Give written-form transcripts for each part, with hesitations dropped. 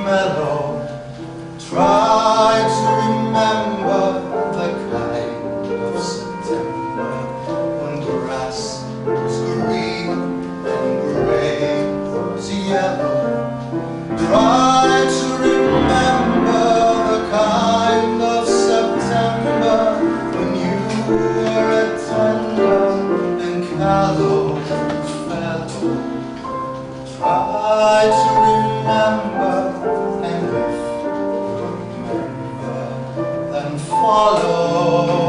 mellow. Try to remember the kind of September when grass was green and gray was yellow. Try to remember the kind of September when you were a tender and callow fellow. Try to remember, and if you remember, then follow.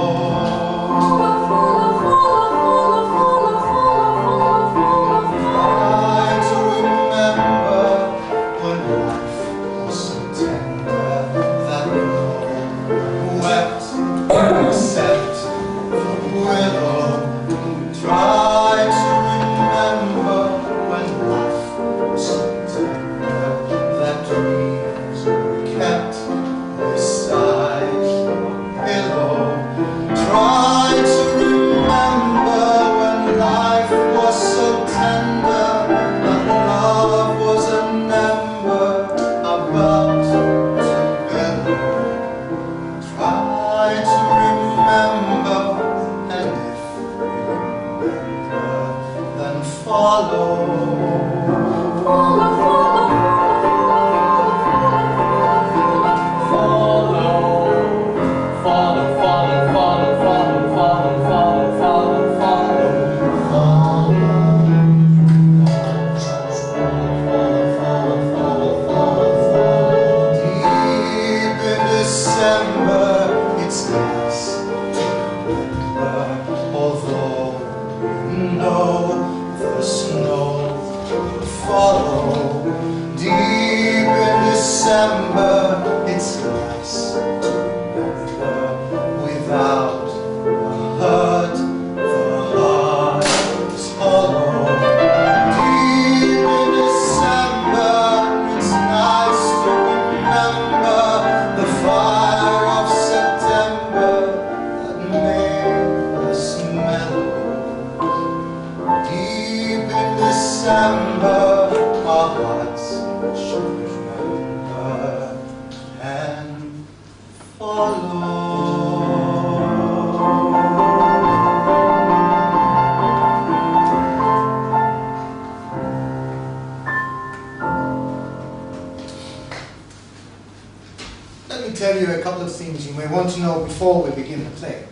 Before we begin the play.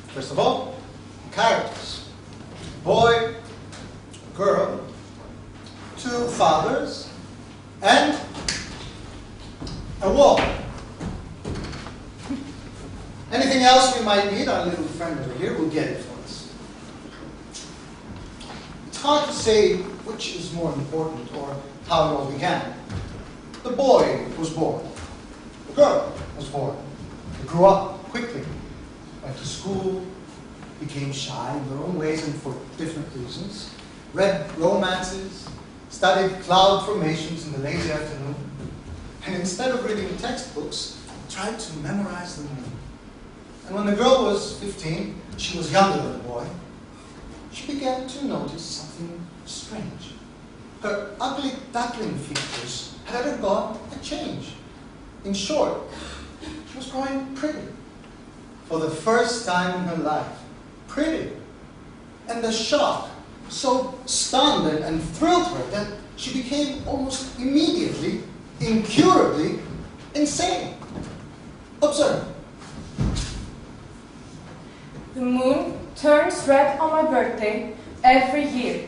First of all, characters. A boy, a girl, two fathers, and a wall. Anything else we might need, our little friend over here will get it for us. It's hard to say which is more important or how it all began. The boy was born. The girl was born. They grew up quickly, went to school, became shy in their own ways and for different reasons, read romances, studied cloud formations in the lazy afternoon, and instead of reading textbooks, tried to memorize the moon. And when the girl was 15, she was younger than the boy, she began to notice something strange. Her ugly duckling features had undergone a change. In short, she was growing pretty. For the first time in her life. Pretty. And the shock so stunned and thrilled her that she became almost immediately, incurably insane. Observe. The moon turns red on my birthday every year.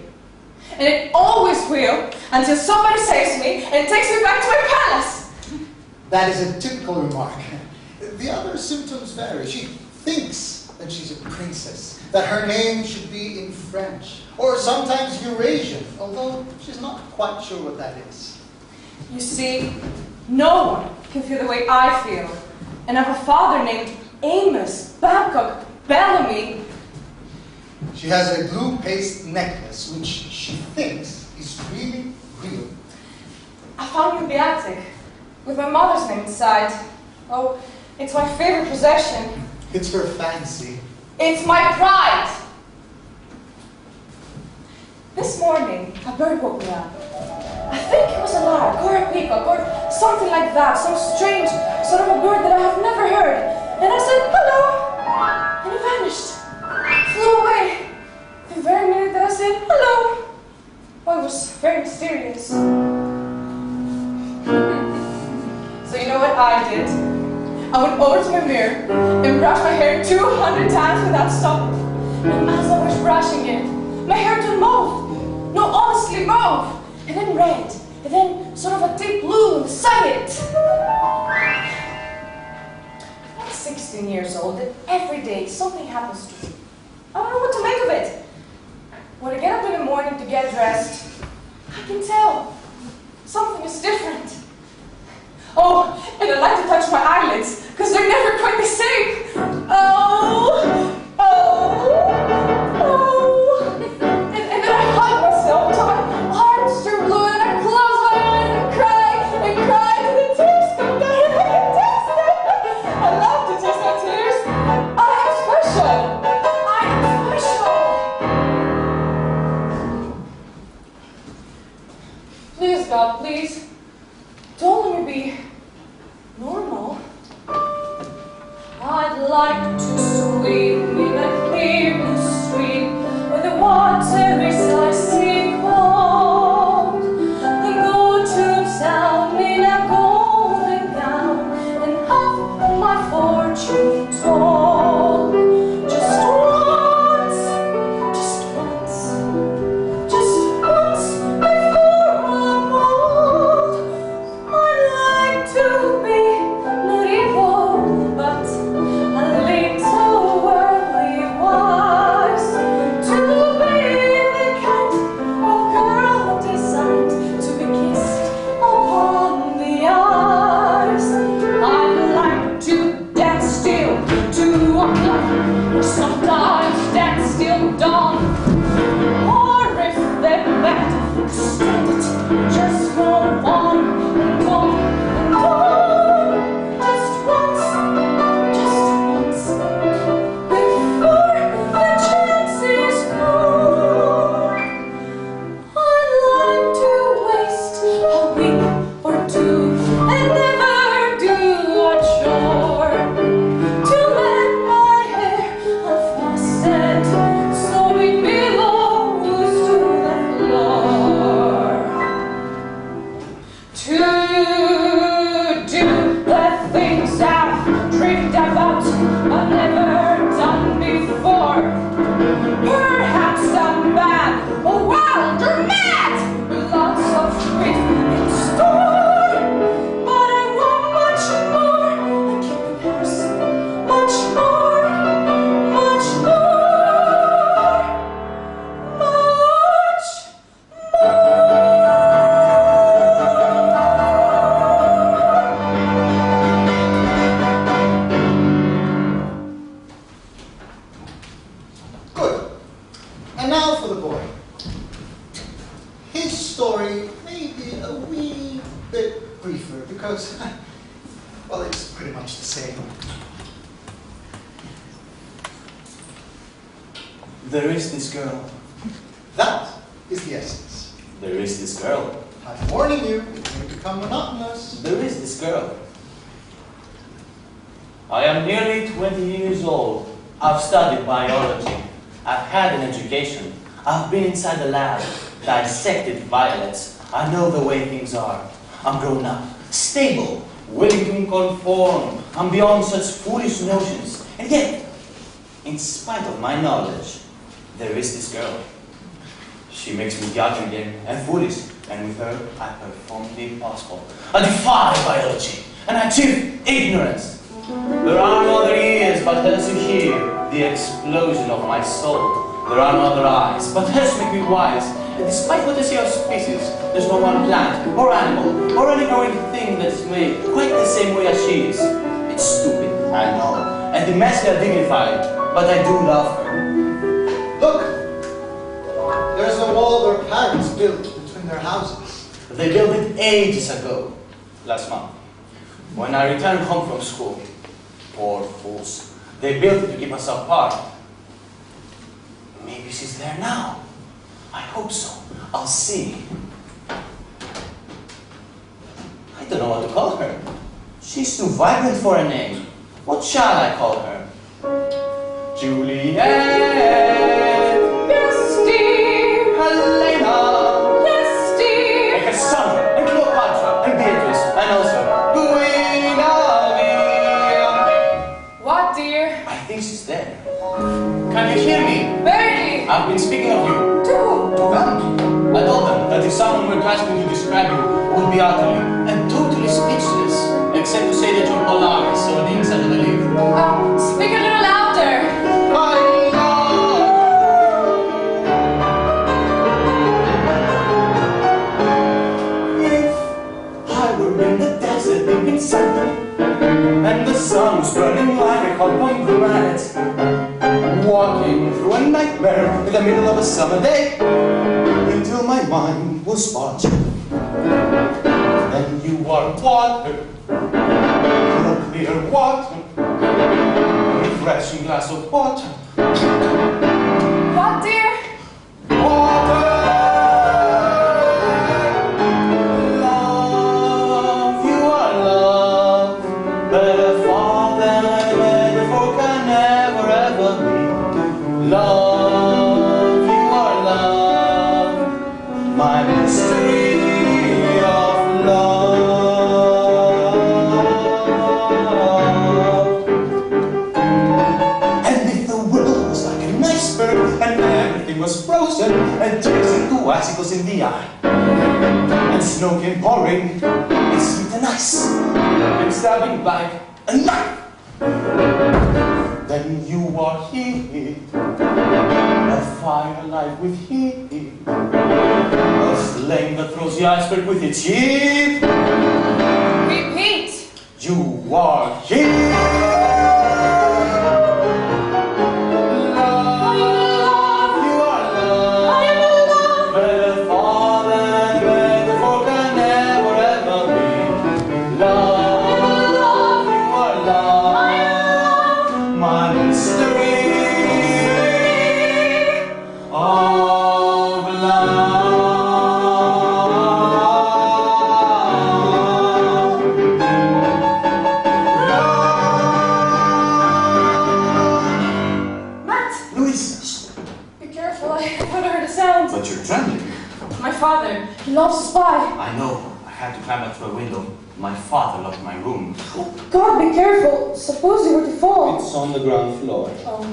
And it always will until somebody saves me and takes me back to my palace. That is a typical remark. The other symptoms vary. She thinks that she's a princess, that her name should be in French, or sometimes Eurasian, although she's not quite sure what that is. You see, no one can feel the way I feel. And I have a father named Amos, Babcock, Bellamy. She has a blue paste necklace, which she thinks is really real. I found it in the attic, with my mother's name inside. Oh, it's my favorite possession. It's her fancy. It's my pride. This morning, a bird woke me up. I think it was a lark or a peacock, or something like that, some strange sort of a bird that I have never heard. And I said, hello, and it vanished, flew away. The very minute that I said, hello. Oh, it was very mysterious. So you know what I did? I went over to my mirror and brushed my hair 200 times without stopping. And as I was brushing it, my hair turned mauve. No, honestly, mauve. And then red. And then sort of a deep blue. Say it. I'm 16 years old and every day something happens to me. I don't know what to make of it. When I get up in the morning to get dressed, I can tell something is different. Oh, and I like to touch my eyelids, because they're never quite the same. Oh, oh, oh. And then I hug myself until my heart's too blue, and I close my eyes and cry, till the tears come down, and I can taste them. I love to taste my tears. I am special. I am special. Please, God, please. Don't let me be normal. I'd like to swim in a clear blue stream where the water is icy cold. Then go to town in a golden gown and have my fortune told. Just once, just once, just once before I'm old. To be not evil, but a little worldly wise. To be the kind of girl designed to be kissed upon the eyes. I'd like to dance still to a clock, or sometimes dance till dawn. Or if they're bad, stand it, just go on and on. There is this girl. That is the essence. There is this girl. I'm warning you, it may become monotonous. There is this girl. I am nearly 20 years old. I've studied biology. I've had an education. I've been inside the lab, dissected violets. I know the way things are. I'm grown up, stable, willing to conform. I'm beyond such foolish notions. And yet, in spite of my knowledge, there is this girl. She makes me young again and foolish, and with her I perform the impossible. I defy biology, and I achieve ignorance. There are no other ears but hers to hear the explosion of my soul. There are no other eyes but hers make me wise. And despite what I see of species, there's no one plant, or animal, or any growing thing that is made quite the same way as she is. It's stupid, I know, and immensely undignified, but I do love her. Look! There's a wall their parents built between their houses. They built it ages ago, last month, when I returned home from school. Poor fools. They built it to keep us apart. Maybe she's there now. I hope so. I'll see. don't know what to call her. She's too vibrant for a name. What shall I call her? Juliet. Yes, dear. Helena. Yes, dear. And Cassandra, and Cleopatra, and Beatrice, and also Guinevere. What, dear? I think she's there. Can you hear me? Verdi. I've been speaking of you. To who? To them. I told them that if someone were to ask me to describe you, it would be utterly and totally speechless, except to say that you're Voulgaris or the inside of the leaf. Speak a little louder. If I were in the desert deep in summer, and the sun was burning like a hot pomegranate, walking through a nightmare in the middle of a summer day, until my mind was parched. Then you are water, clear water, refreshing glass of water. What, dear? Water, love, you are love, better far than metaphor can never ever be. Love, you are love, my mystery of love. And if the world was like an iceberg and everything was frozen and tears into icicles in the eye, and snow came pouring, and sweet and ice, and stabbing like a knife, then you are here, a fire alive with heat, a flame that throws the iceberg with its heat. Repeat. You are here. Love, you are love. I am in love. Better far than metaphor can never ever be. Love, you are love. My mystery of love. Matt, Luisa. be careful. I haven't heard a sound. But you're trembling. My father, he loves to spy. I know. I had to climb up through a window. My father locked my room. Oh, God, be careful. Suppose you were to fall. It's on the ground floor. Oh.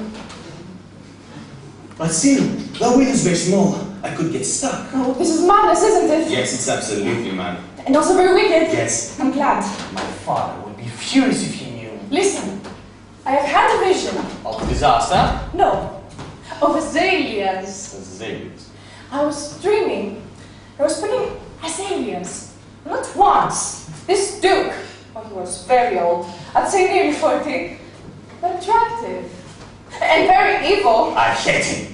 But still, the window's very small. I could get stuck. Oh, this is madness, isn't it? Yes, it's absolutely mad. And also very wicked. Yes. I'm glad. My father would be furious if he knew. Listen, I have had a vision. Of disaster? No, of azaleas. Azaleas. I was dreaming. I was picking azaleas. Not once. This Duke, oh, he was very old. I'd say nearly 40. But attractive. And very evil. I hate him.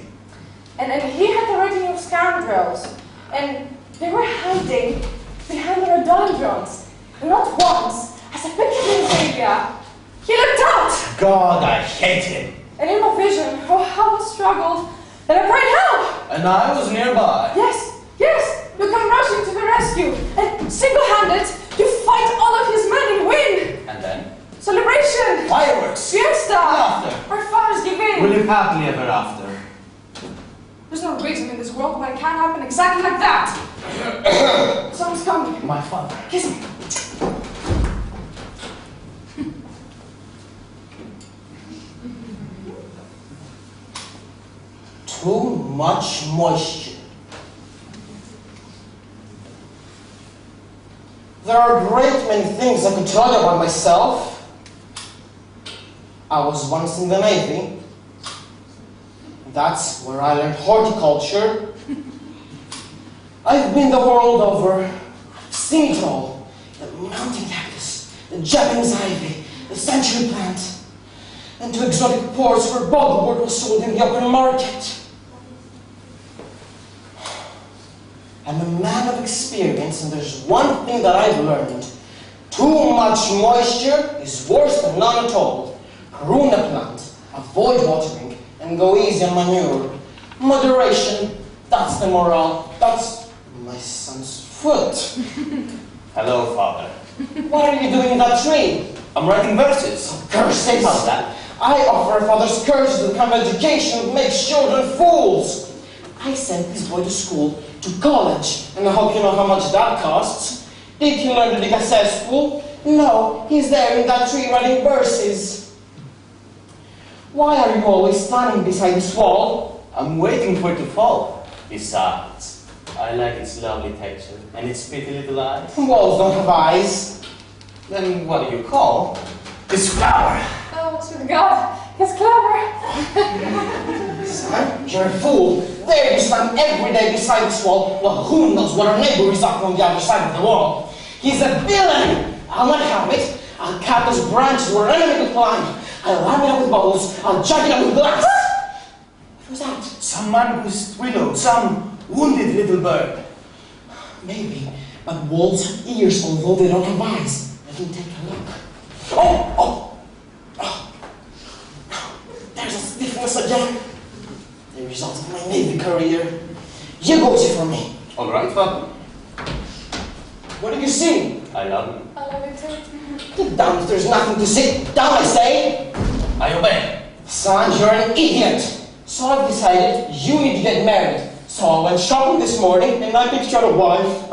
And he had the writing of scoundrels. And they were hiding behind the rhododendrons. And not once, as I pictured in Xavier, he looked out! God, I hate him. And in my vision, oh, how I struggled. And I cried help! And I was nearby. Yes, yes! You come rushing to the rescue. And single-handed, you fight all of his men and win! And then? Celebration! Fireworks! Fiesta! Laughter! Our fathers give in! We live happily ever after. There's no reason in this world why it can't happen exactly like that! Someone's coming. My father. Kiss me. Too much moisture. There are a great many things I could tell you about myself. I was once in the Navy. That's where I learned horticulture. I've been the world over. I've seen it all. The mountain cactus, the Japanese ivy, the century plant, and to exotic ports where bodyboard was sold in the open market. I'm a man of experience, and there's one thing that I've learned. Too much moisture is worse than none at all. Prune a plant, avoid watering, and go easy on manure. Moderation, that's the morale. That's my son's foot. Hello, Father. What are you doing in that tree? I'm writing verses. Curses! How's that? I offer father's curses that come education makes children fools. I sent this boy to school, to college, and I hope you know how much that costs. Did he learn to be successful? No, he's there in that tree writing verses. Why are you always standing beside this wall? I'm waiting for it to fall. Besides, I like its lovely texture and its pretty little eyes. Walls don't have eyes. Then what do you call this flower? Oh, sweet God, he's clever. Son, you're a fool. There you stand every day beside this wall. Well, who knows what our neighbor is up on the other side of the wall. He's a villain. I'll not have it. I'll cut those branches where an enemy could climb. I'll line it up with bottles. I'll jug it up with glass. What was that? Some man who's widowed, some wounded little bird. Maybe, but wolves have ears although they don't have eyes. Let me take a look. Oh! There's a stiffness again. The result of my Navy career. You go see for me. All right, Father. What do you see? I love you. I love you too. Get down if there's nothing to see. Down, I say. I obey. Son, you're an idiot. So I've decided you need to get married. So I went shopping this morning and I picked out a wife.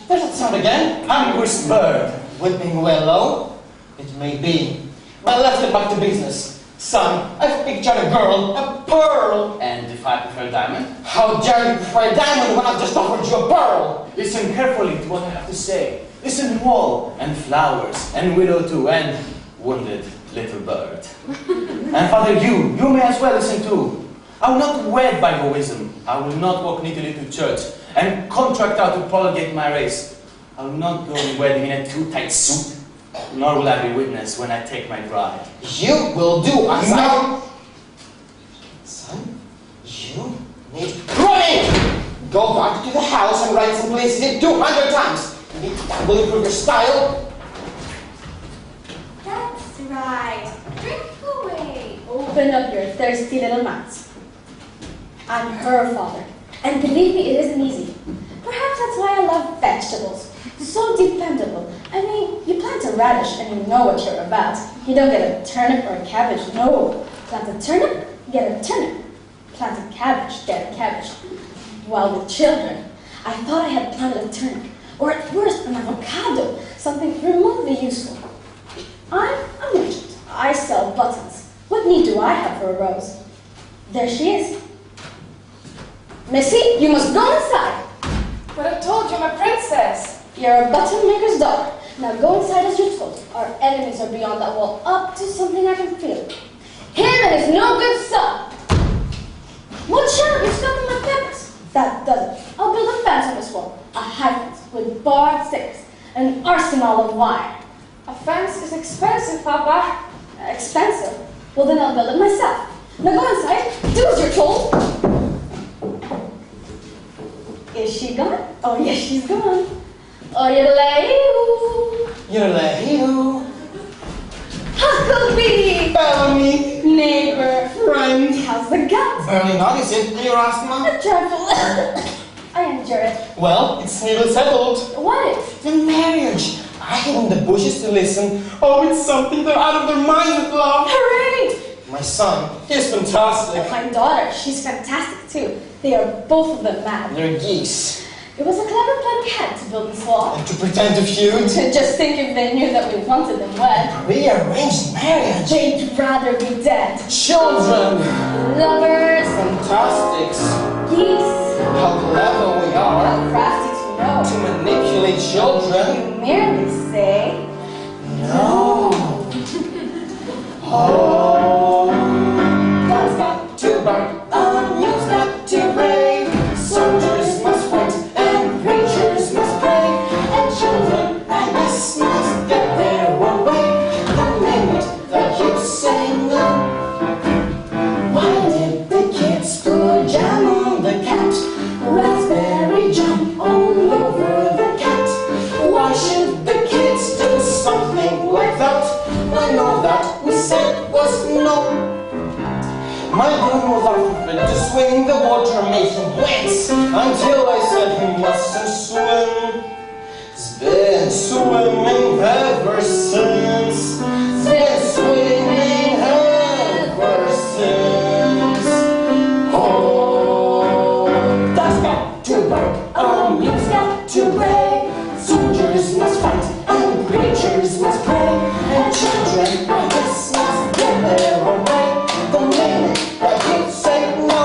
There's that sound again. Anguished bird. Whipping willow? It may be. But let's get back to business. Son, I've pictured a girl, a pearl. And if I prefer diamond? How dare you prefer a diamond when I've just offered you a pearl? Listen carefully to what I have to say. Listen to all, and flowers, and willow too, and wounded little bird. And Father, you may as well listen too. I will not wed by heroism. I will not walk neatly to church and contract out to promulgate my race. I will not go in wedding in a too tight suit, nor will I be witness when I take my bride. You will do as I... Son, you need running! Go back to the house and write some places 200 times. That will improve your style. That's right. Drink away. Open up your thirsty little mouths. I'm her father. And believe me, it isn't easy. Perhaps that's why I love vegetables. So dependable. I mean, you plant a radish and you know what you're about. You don't get a turnip or a cabbage. No. Plant a turnip, get a turnip. Plant a cabbage, get a cabbage. While with children, I thought I had planted a turnip. Or at worst, an avocado. Something remotely useful. I'm a merchant. I sell buttons. What need do I have for a rose? There she is. Missy, you must go inside. But I told you, I'm a princess. You're a button maker's daughter. Now go inside as you're told. Our enemies are beyond that wall, up to something I can feel. Him and his no good son. Watch out, you're stuck in my peppers. That does it. I'll build a fence on this wall. A high fence with barbed sticks. An arsenal of wire. A fence is expensive, Papa. Expensive? Well, then I'll build it myself. Now go inside. Do as you're told. Is she gone? Oh, yes, she's gone. Oh, You're Huckleberry! Bellamy! Neighbor! Friend! How's the gut? Barely noticing your asthma. A trifle. I enjoy it. Well, it's nearly settled. What is? The marriage. I hid in the bushes to listen. Oh, it's something they're out of their minds with love. Hooray! My son, he's fantastic. My daughter, she's fantastic too. They are both of them mad. They're geese. It was a clever plan we had to build this wall. And to pretend to feud. Just think if they knew that we wanted them wed. Rearranged marriage. They'd rather be dead. Children. Lovers. Fantasticks. Geese. How clever we are. How crafty to know. To manipulate children. You merely say... No. Oh. Guns got to burn. Onions got to break. Soldiers must fight and preachers must pray. And children, I guess, must get their own way. The minute that you say no. Why did the kids put jam on the cat? Raspberry jam all over the cat. Why should the kids do something like that? When all that we said was no. My grandmother to swing the water made him wince until I said he mustn't swim. It's been been swimming ever since. Been swimming ever since. Oh, ducks got to work, mules got to bray. Soldiers must fight, and preachers must pray, and children like this must get their own way. The minute that you say no,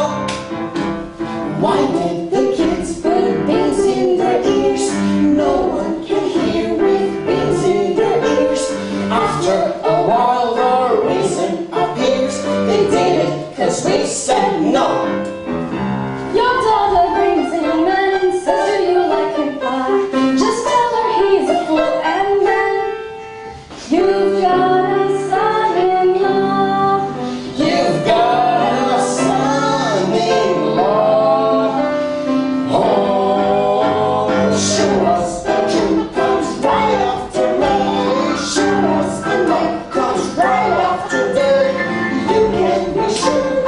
why did the kids put beans in their ears? No one can hear with beans in their ears. After a while the reason appears. They did it 'cause we said no. Your daughter brings in a man and says, do you like him pie? Just tell her he's a fool and then you've got a son-in-law. You've got a son-in-law. Oh, show us the truth comes right after night. Show us the night comes right after day. You can be sure the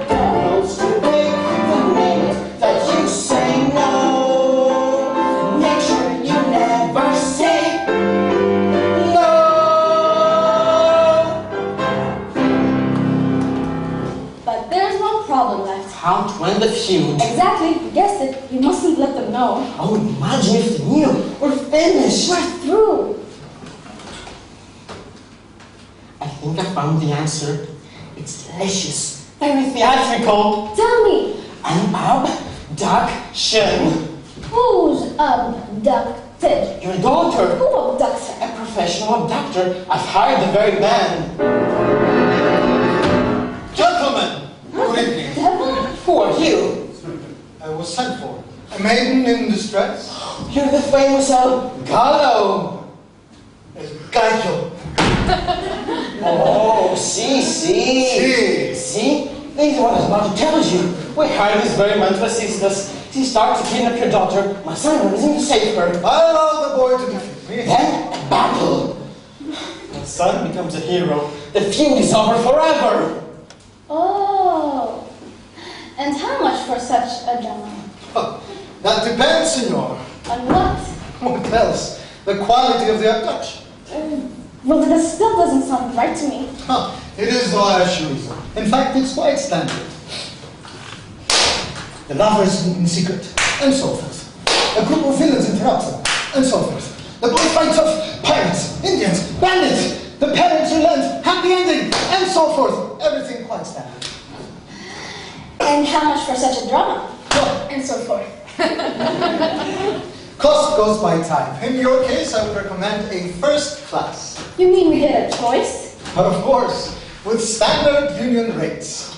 battle's today. The minute that you say no, make sure you never say no. But there's one problem left. How to end the feud? Exactly, you guessed it. You mustn't let them know. Oh, imagine if they knew. We're finished. We're through. I think I found the answer. It's delicious. Very theatrical. Tell me, An abduction. who's abducted? Your daughter. Who abducts her? A professional abductor. I've hired the very man. Gentlemen, good evening. Devil? Who are you? I was sent for. A maiden in distress? You're the famous Gallo. Gallo. Oh, see. See? This is what I was about to tell you. We hired this very man to assist us. He starts to kidnap your daughter. My son runs in to save her. I allow the boy to defeat me. Then, a battle. My son becomes a hero. The feud is over forever. Oh. And how much for such a drama? Huh, that depends, senor. On what? What else? The quality of the abduction. Well, that still doesn't sound right to me. Huh, it is all as usual. In fact, it's quite standard. The lovers meet in secret, and so forth. A group of villains interrupts them, and so forth. The boy fights off pirates, Indians, bandits. The parents relent, happy ending, and so forth. Everything quite standard. And how much for such a drama? Well, And so forth. cost goes by time. In your case, I would recommend a first class. You mean we get a choice? Of course, with standard union rates.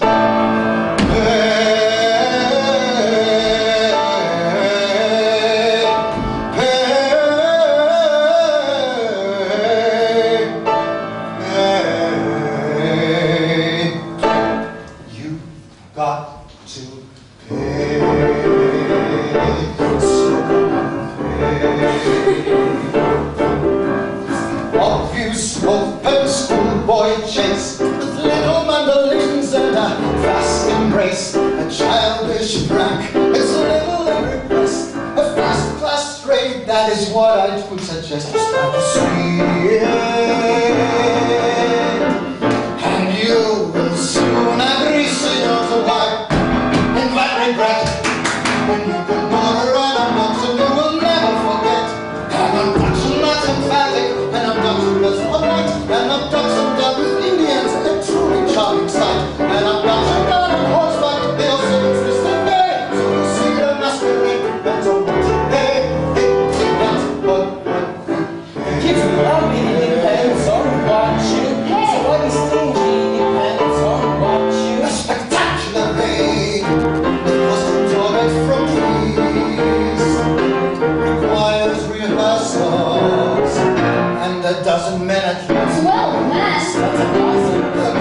You got to pay. Obvious open schoolboy chase with little mandolins and a fast embrace, a childish prank. It's a little request, a first class trade. That is what I would suggest. Start to see it, and you will soon agree, senor, to why. In that regret, when you can order an abduction, you will never forget. An abduction that's emphatic, an abduction that's polite, an abduction done with Indians, a truly charming sight. An abduction done on horseback, they also twist and gay. So you see the masquerade, that's all what you pay. That's what you pay. Kids love me, depends on what you. Hey. So what is stingy depends on what you. A spectacular raid, with costumes ordered from trees, requires rehearsals, and a dozen men at least. Well, man. A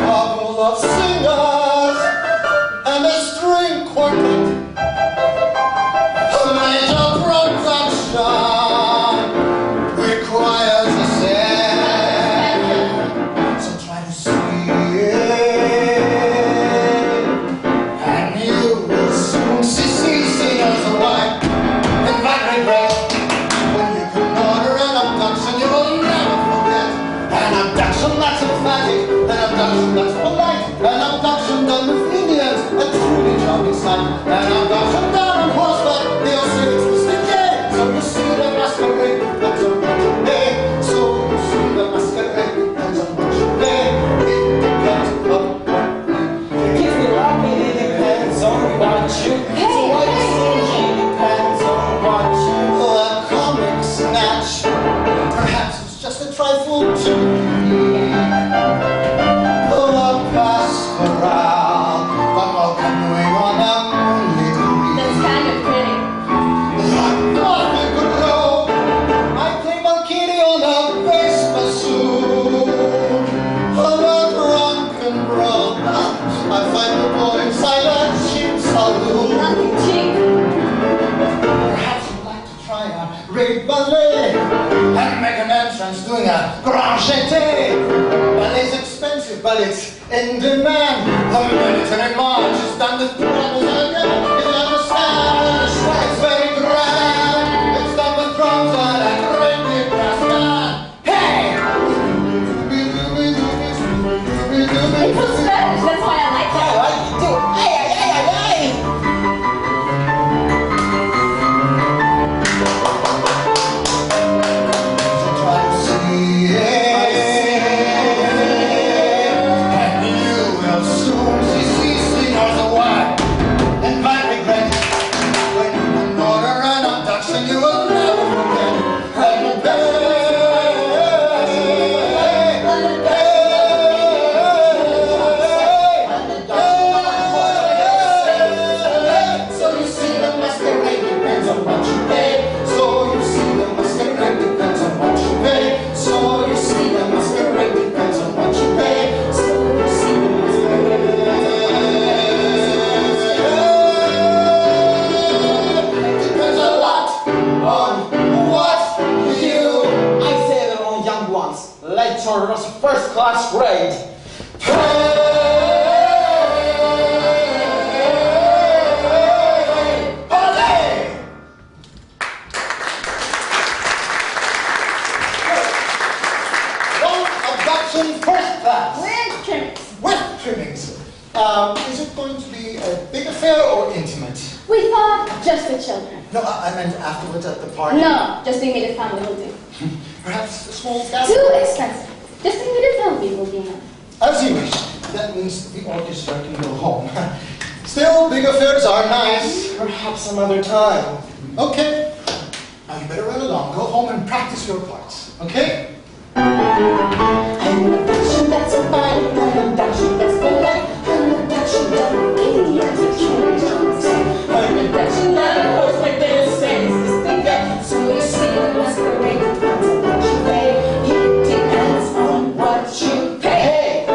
couple of singers and a string quartet. A major production requires a set. So try to see it, and you will soon see singers away. In that regret, when you can order an abduction, man's doing a grand jeté. Ballet's expensive, but it's in demand. The military march is done with drums again. You understand? It's very grand. It's done with drums and a great big brass band. Hey! It was Spanish, that's why I like it. Tzioras, first class grade. Abduction first class. With trimmings. With trimmings. Is it going to be a big affair or intimate? We thought just the children. No, I meant afterwards at the party. No, just the immediate family will do. Perhaps a small gathering? Too expensive. Just the immediate family will be enough. As you wish. That means the orchestra can go home. Still, big affairs are nice. Perhaps another time. Okay. Now you better run along. Go home and practice your parts. Okay? An abduction that's a fine, an abduction that's polite, an abduction done idiots with children. An abduction that a horse like this says is the gut. So you see the masquerade depends on what you pay. It depends on what you pay.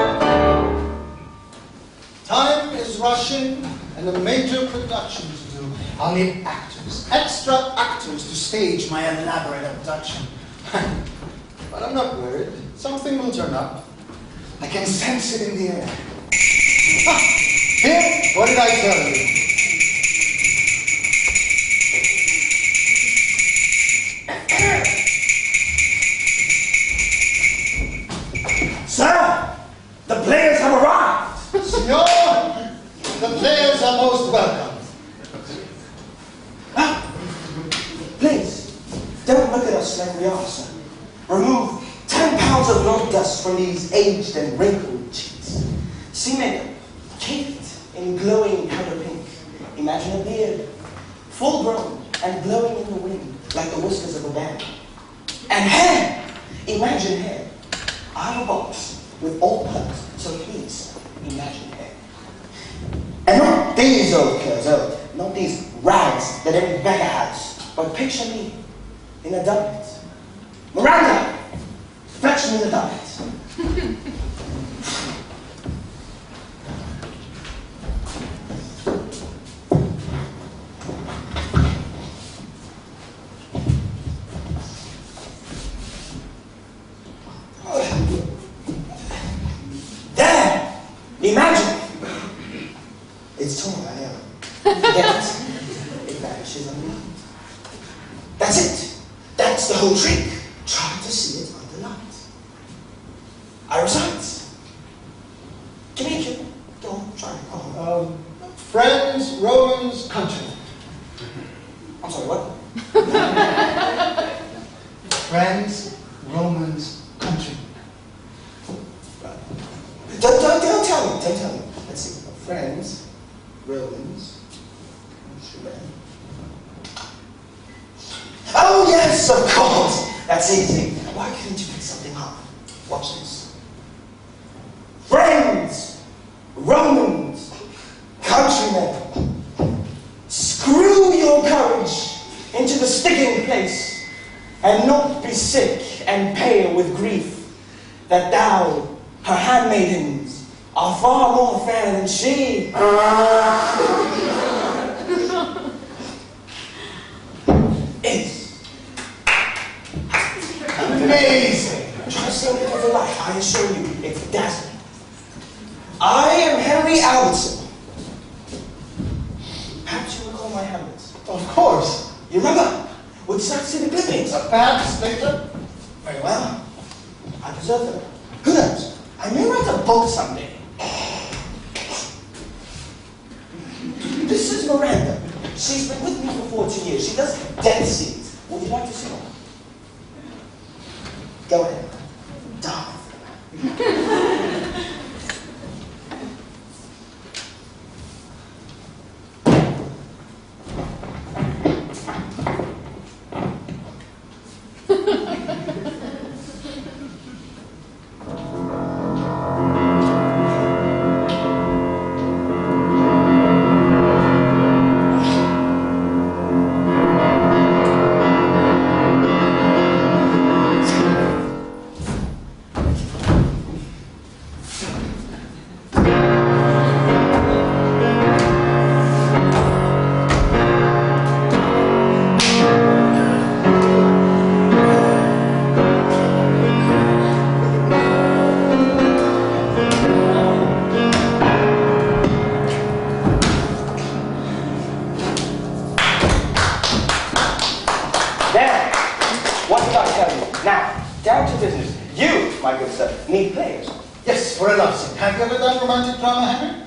Time is rushing and a major production to do. I'll need actors, extra actors to stage my elaborate abduction. But I'm not worried. Something will turn up. I can sense it in the air. Ah, here, what did I tell you? Sir, the players have arrived. Signor, the players are most welcome. Please, don't look at us like we are, sir. Remove 10 pounds of road dust from these aged and wrinkled cheeks. See makeup, caked in glowing powder pink. Imagine a beard, full grown and blowing in the wind like the whiskers of a band. And hair, imagine hair. I have a box with all plugs, so please imagine hair. And not these old clothes, not these rags that every beggar has, but picture me in a doublet. Miranda, fetch me the doublet. There! Imagine! It's torn, I know. Forget it. It vanishes underneath. That's it. That's the whole trick. Try to see it under light. I recite. Give me a cue. Go on, try. Go on. Friends, Romans, country. I'm sorry, what? Friends, Romans, country. Don't tell me. Don't tell me. Let's see. Friends, Romans, countrymen. Oh yes, of course. That's easy. Why couldn't you pick something up? Watch this. Friends, Romans, countrymen, screw your courage into the sticking place, and not be sick and pale with grief, that thou, her handmaidens, are far more fair than she. Is. Amazing. Just a bit of a life, I assure you, it's dazzling. I am Henry Albertson. Perhaps you recall my habits. Of course. You remember? Would you like to see the clippings? Perhaps later. Very well. I preserve them. Who knows? I may write a book someday. This is Miranda. She's been with me for 14 years. She does dead scenes. Would you like to see her? Go ahead. Darling. Need players. Yes, for a love scene. Have you ever done romantic drama, Henry?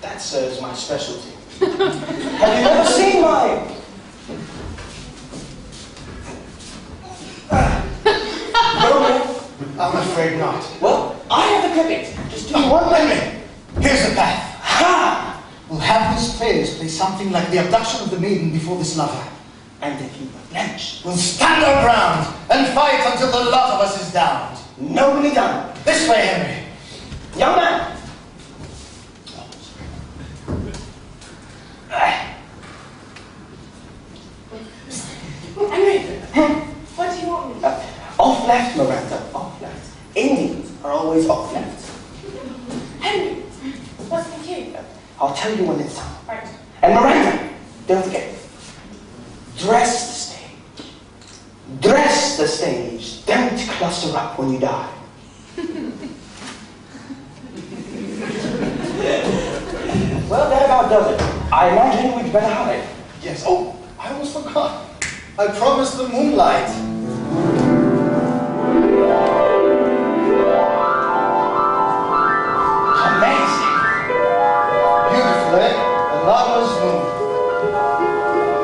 That's my specialty. Have you ever seen my... I'm afraid not. Well, I have the clippings. Just do me one Henry, here's the path. Ha! We'll have these players play something like the abduction of the maiden before this lover. And if you blanch, We'll stand our ground and fight until the lot of us is downed. nobly done. This way, Henry. Young man. Henry, what do you want me? Off left, Miranda. Off left. Indians are always off left. Henry, what's the key? I'll tell you when it's time. Right. And Miranda, don't forget. Dress the stage. Dress the stage. Don't cluster up when you die. Well, that about does it. I imagine we'd better hide. Yes. Oh, I almost forgot. I promised the moonlight. Amazing. Beautiful, eh? A lover's moon.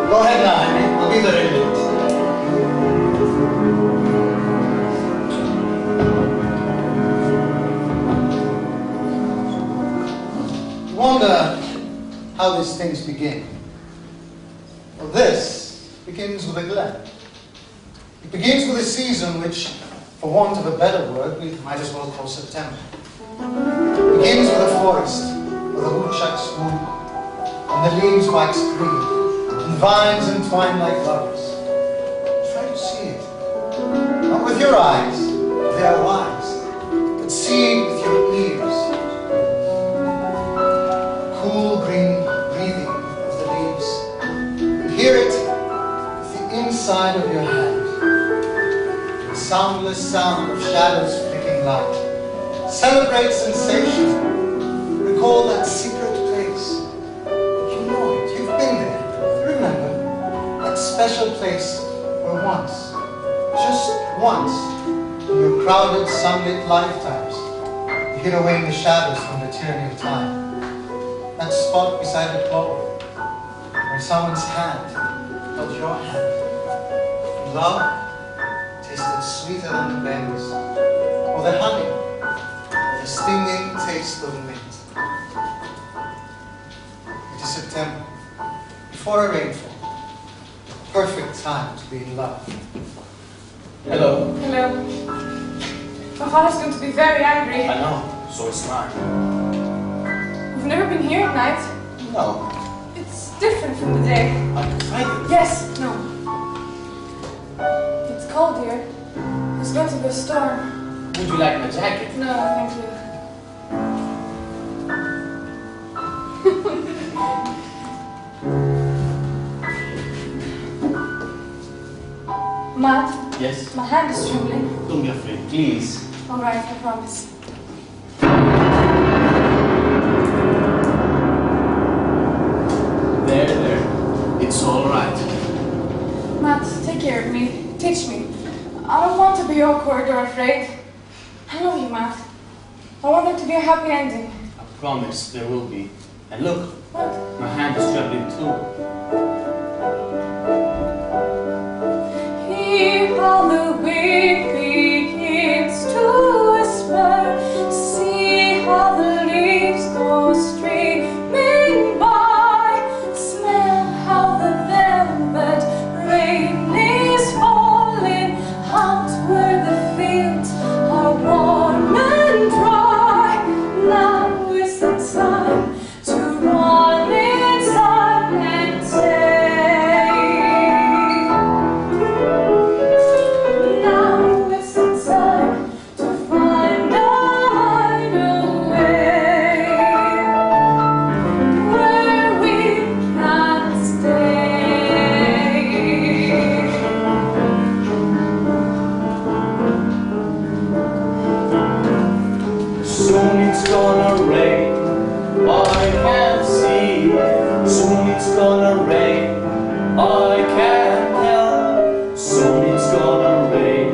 Go ahead now, Henry. We'll be there in a minute. Wonder how these things begin. Well, this begins with a glen. It begins with a season which, for want of a better word, we might as well call September. It begins with a forest, where the woodchucks swoop, and the leaves wax green, and vines entwine like lovers. Try to see it. Not with your eyes, they are wise, but see with your ears. Cool green breathing of the leaves. And hear it with the inside of your hand. The soundless sound of shadows flicking light. Celebrate sensation. Recall that secret place. You know it. You've been there. You remember that special place where once, just once, in your crowded sunlit lifetimes, you hid away in the shadows from the tyranny of time. That spot beside the clover, where someone's hand held your hand. Love tasted sweeter than the berries, or the honey, or the stinging taste of mint. It is September, before a rainfall. Perfect time to be in love. Hello. Hello. My father's going to be very angry. I know, so it's mine. We've never been here at night. No, It's different from the day. I can find it. Yes, no. It's cold here. There's going to be a storm. Would you like my jacket? No, thank you. Matt, Yes? My hand is trembling. Don't be afraid, please. All right, I promise. There. It's all right. Matt, take care of me. Teach me. I don't want to be awkward or afraid. I love you, Matt. I want there to be a happy ending. I promise there will be. And look, What? my hand is trembling too. Hear how the wind begins to whisper. See how the leaves go streaming by. Smell how the velvet rain is falling out where the fields are warm and dry. Now is the time to run inside and say. Now is the time to find a hideaway where we can stay. Soon it's gonna rain. I can see it. Soon it's gonna rain. I can't help. Soon it's gonna rain.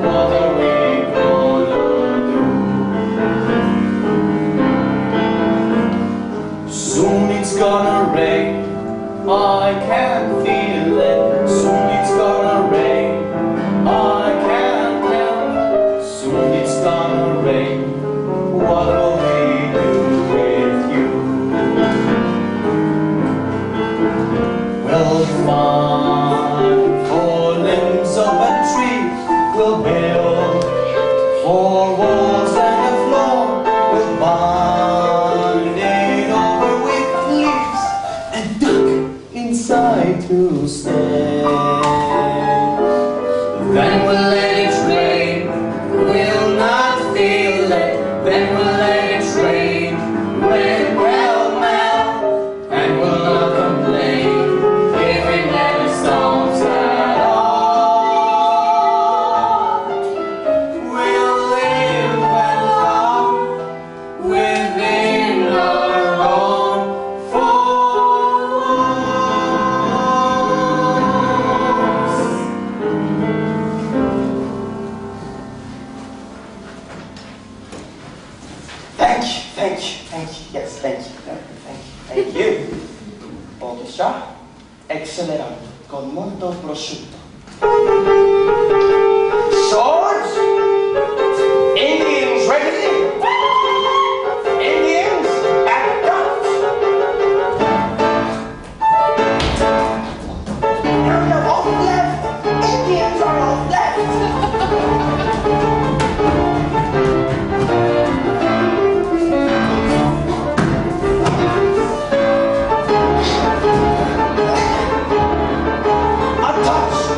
What are we gonna do? Soon it's gonna rain. I can feel it. Soon it's gonna rain. I can't help. Soon it's gonna rain. What will we do with you? We'll find 4 limbs of a tree. We'll build 4 walls and a floor. We'll bind it over with leaves and duck inside to stay. Then we'll let it rain. We'll not feel it. Then we'll let it rain. Rain will melt, and we'll not complain if it never stops at all. We'll live and love within our own 4 walls. Thank you. Yes, thank you. Orchestra, accelerando, con molto prosciutto. Swords! Indians ready! Indians at guns! You're off left! Indians are off left! A touch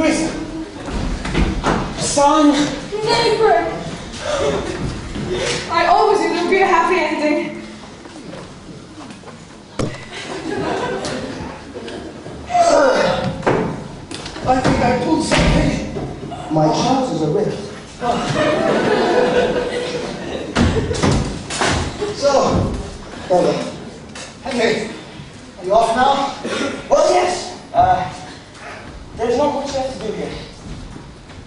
Luisa! Son! Neighbor! I always knew there would be a happy ending. I think I pulled something. My trousers are ripped. So, Henry, are you off now? Well, yes. There's not much left to do here.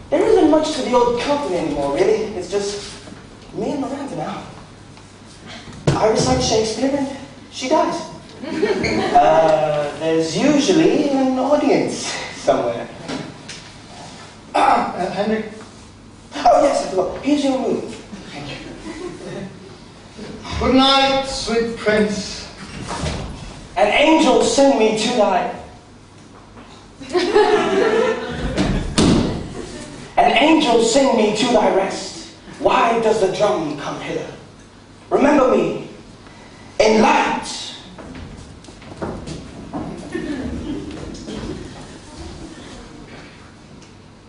There isn't much to the old company anymore, really. It's just me and Miranda now. I recite Shakespeare and she dies. There's usually an audience somewhere. Henry? Oh, yes, I forgot. Here's your move. Thank you. Good night, sweet prince. An angel send me to thy... An angel sing me to thy rest. Why does the drum come hither? Remember me in light.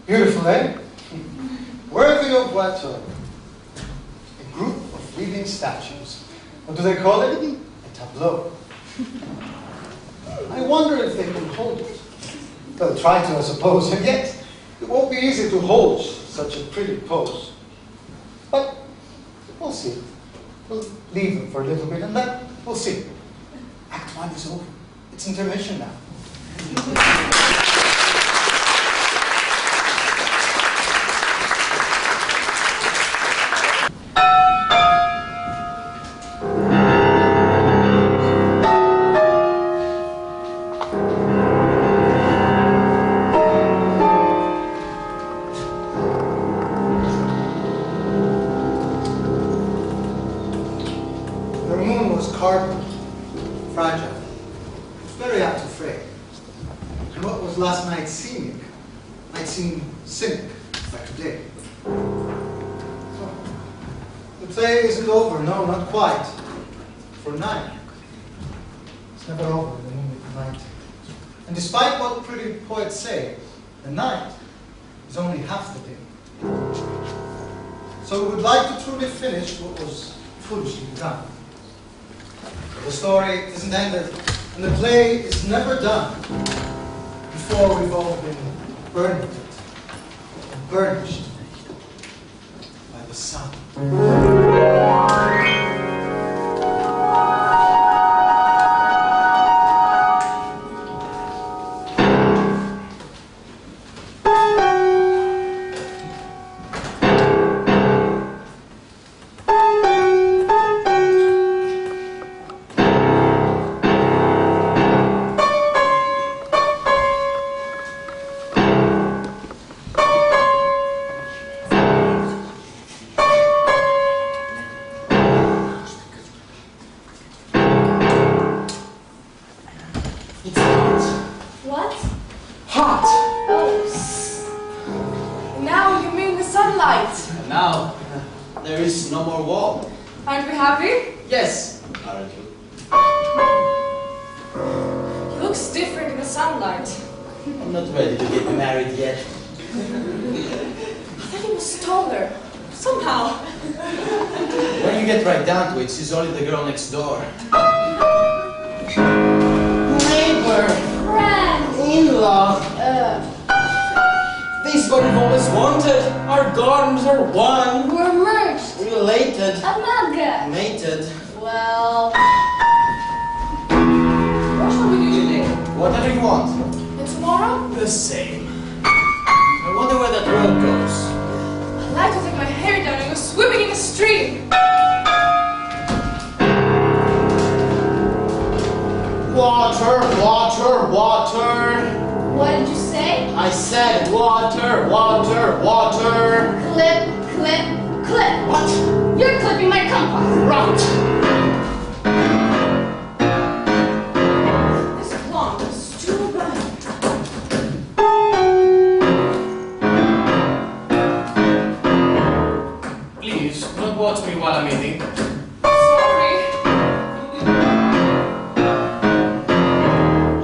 Beautiful, eh? Worthy of what? A group of living statues. What do they call it? A tableau. I wonder if they can hold it. They'll try to, I suppose, and yet it won't be easy to hold such a pretty pose. But we'll see. We'll leave them for a little bit and then we'll see. Act 1 is over. It's intermission now. Fragile. Very apt to fray. And what was last night scenic might seem cynic by today. So, the play isn't over. No, not quite. For night. It's never over in the moonlit night. And despite what pretty poets say, the night is only half the day. So we would like to truly finish what was foolishly begun. The story isn't ended, and the play is never done before we've all been burned and burnished by the sun. She's only the girl next door. Neighbor. Friend. In-law. This is what we've always wanted. Our gardens are one. We're merged. Related. Amalgam. Mated. Well... What shall we do today? Whatever you want. And tomorrow? The same. I wonder where that road goes. I'd like to take my hair down and go swimming in the stream. Water, water, water. What did you say? I said water, water, water. Clip, clip, clip. What? You're clipping my kumquat. Rot. This plum is too bad. Please, don't watch me while I'm eating. Sorry.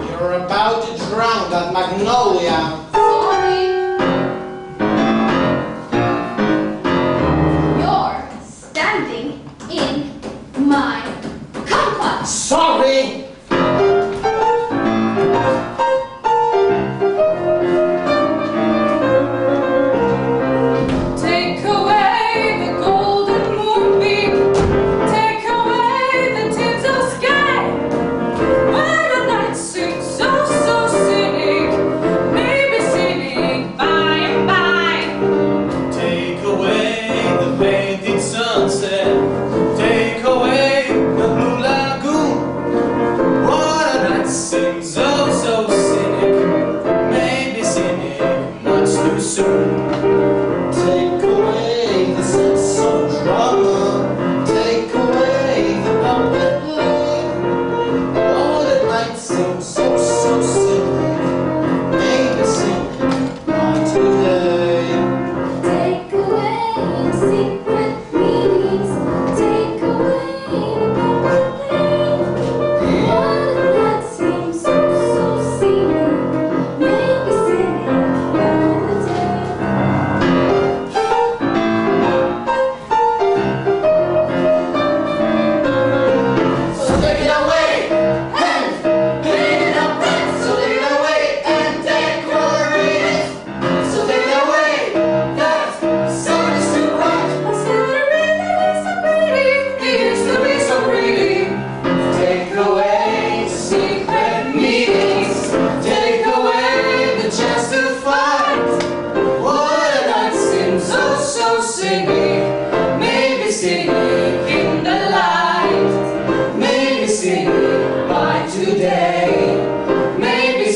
You're about to drown that magnolia. Sorry.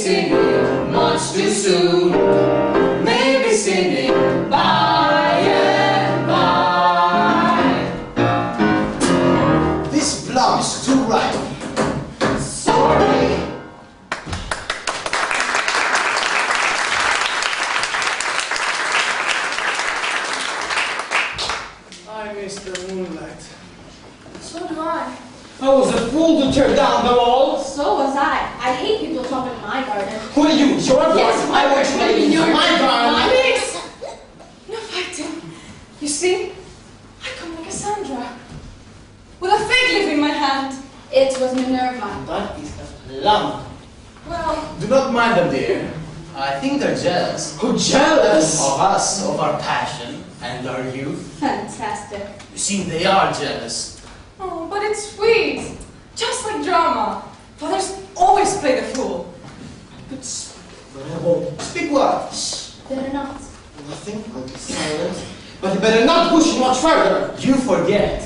singing much too soon. Maybe singing by and by. This plum is too ripe. Sorry. I miss the moonlight. So do I. I was a fool to tear down the wall. So was I. I hate people talking in my garden. Who are you? It's your garden. Yes, I want to make it my garden. Please! No fighting. You see, I come like Cassandra. With a fig leaf in my hand. It was Minerva. That is a plum. Well, Do not mind them, dear. I think they're jealous. Who jealous? Of us, of our passion and our youth. Fantastic. You see, they are jealous. oh, but it's sweet. Just like drama. Fathers always play the fool. But I won't. Speak what? Better not. Nothing. I'll be silent. But you better not push it much further. You forget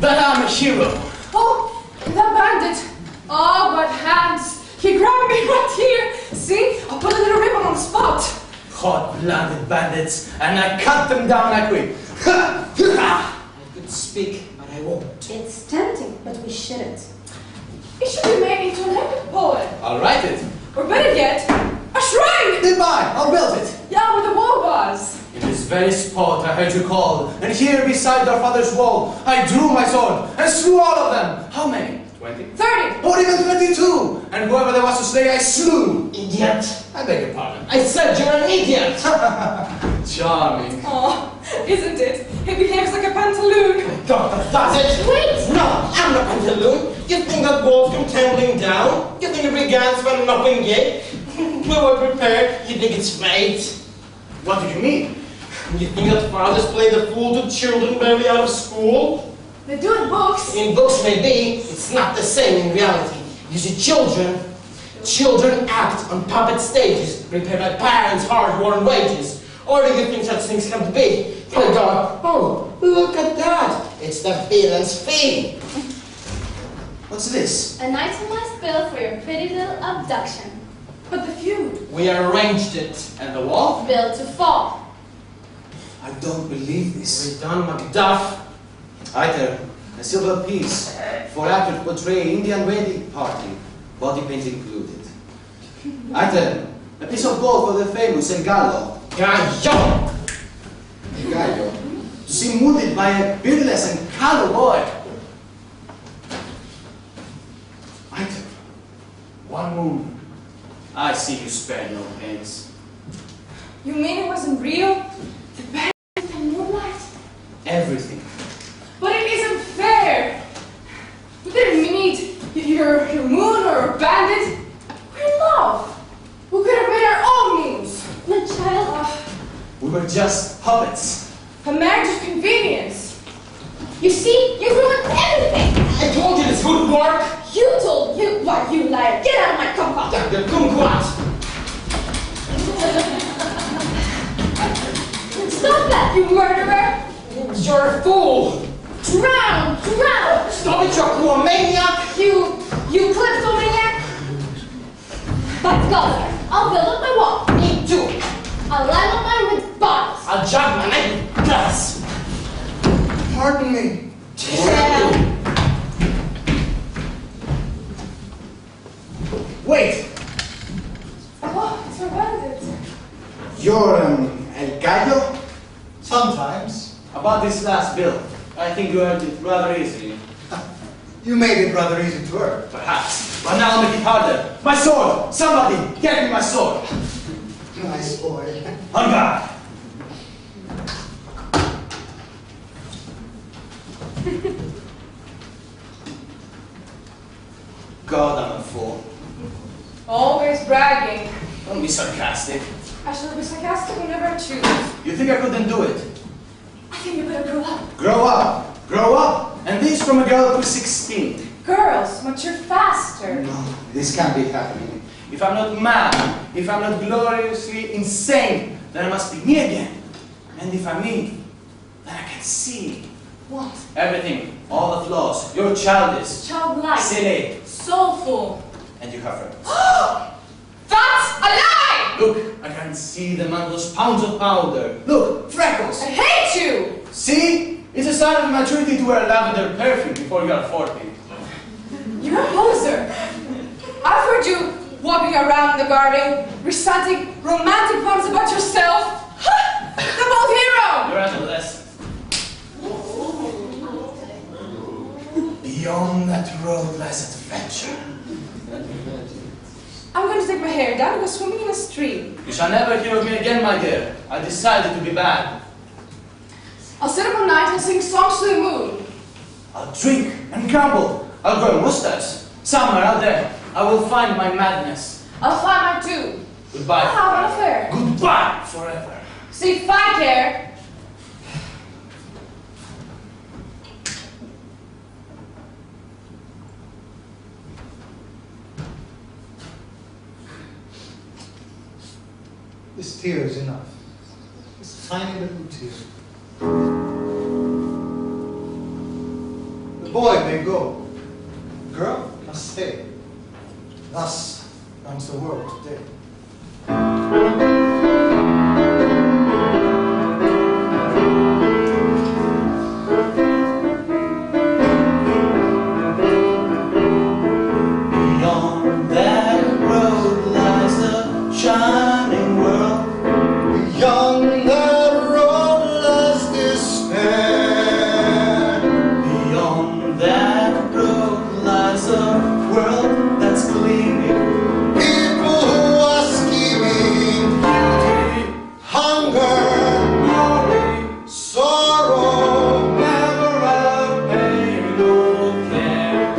that I'm a hero. Oh, that bandit. Oh, what hands. He grabbed me right here. See? I put a little ribbon on the spot. Hot-blooded bandits, and I cut them down like quick. I could speak, but I won't. It's tempting, but we shouldn't. It should be made into an epic poem. I'll write it. Or better yet, a shrine. Then mine. I'll build it. Yeah, with the Voulgaris. In this very spot I heard you call, and here beside our father's wall, I drew my sword and slew all of them. How many? 20? 30. Or even 22! And whoever there was to slay, I slew. Idiot. I beg your pardon. I said you're an idiot. Charming. Oh, isn't it? He behaves like a pantaloon. Doctor does it. Wait! No, I'm not pantaloon. You think that walls come tumbling down? You think the brigands were nothing yet? We were prepared. You think it's fate? What do you mean? You think that fathers play the fool to children barely out of school? They do in books. In books maybe, it's not the same in reality. You see, children act on puppet stages, prepared by parents' hard-won wages. Or do you think such things come to be? My God, oh, look at that. It's the villain's fee. What's this? An itemized bill for your pretty little abduction. But the feud. We arranged it. And the wall? Bill to fall. I don't believe this. We're done, Macduff. Either a silver piece for actor to portray Indian wedding party, body paint included. Either a piece of gold for the famous El Gallo. Gallo! Gallo. To seem wounded by a beardless and callow boy. Either one moon. I see you spare no pains. You mean it wasn't real? The bandit with the moonlight? Everything. But it isn't fair. We didn't need your moon or a bandit. We're in love. We could have made our own moons. My child. We were just puppets. A marriage of convenience. You see, you ruined everything. I told you this would work. You told you. Why, you liar. Get out of my compound. The kumquat. Stop that, you murderer. You're a fool. Drown! Drown! Stop it, you're a maniac. You kleptomaniac! But Governor, I'll build up my wall. Me too. I'll line up mine with bodies. I'll jog my night with glass. Pardon me. Yeah. Wait! Oh, it's a bandit. You're, El Gallo? Sometimes. About this last bill, I think you earned it rather easily. You made it rather easy to earn. Perhaps, but now I'll make it harder. My sword! Somebody, get me my sword! Nice boy. On guard! God, I'm a fool. Always bragging. Don't be sarcastic. I shall be sarcastic whenever I choose. You think I couldn't do it? I think you better grow up. Grow up! Grow up! And this from a girl who's 16. Girls mature faster. No, this can't be happening. If I'm not mad, if I'm not gloriously insane, then I must be me again. And if I'm me, then I can see. What? Everything, all the flaws. You're childish, Childlike. silly, Soulful. and you have friends. Look, I can see the man those pounds of powder. Look, freckles. I hate you! See? It's a sign of maturity to wear lavender perfume before you are 40. You're a poser. I've heard you walking around the garden, reciting romantic poems about yourself. The bold hero! You're adolescent. Beyond that road lies adventure. I'm going to take my hair down and go swimming in a stream. You shall never hear of me again, my dear. I decided to be bad. I'll sit up all night and sing songs to the moon. I'll drink and gamble. I'll grow mustaches. Somewhere out there, I will find my madness. I'll find mine too. Goodbye. I'll have an affair. Goodbye forever. See if I care. This tear is enough. This tiny little tear. The boy may go. The girl must stay. Thus runs the world today. Beyond that road lies the shining world. Beyond that road lies despair. Beyond that road lies a world that's gleaming. People who are scheming, hunger, Glory, sorrow, never have pain or care.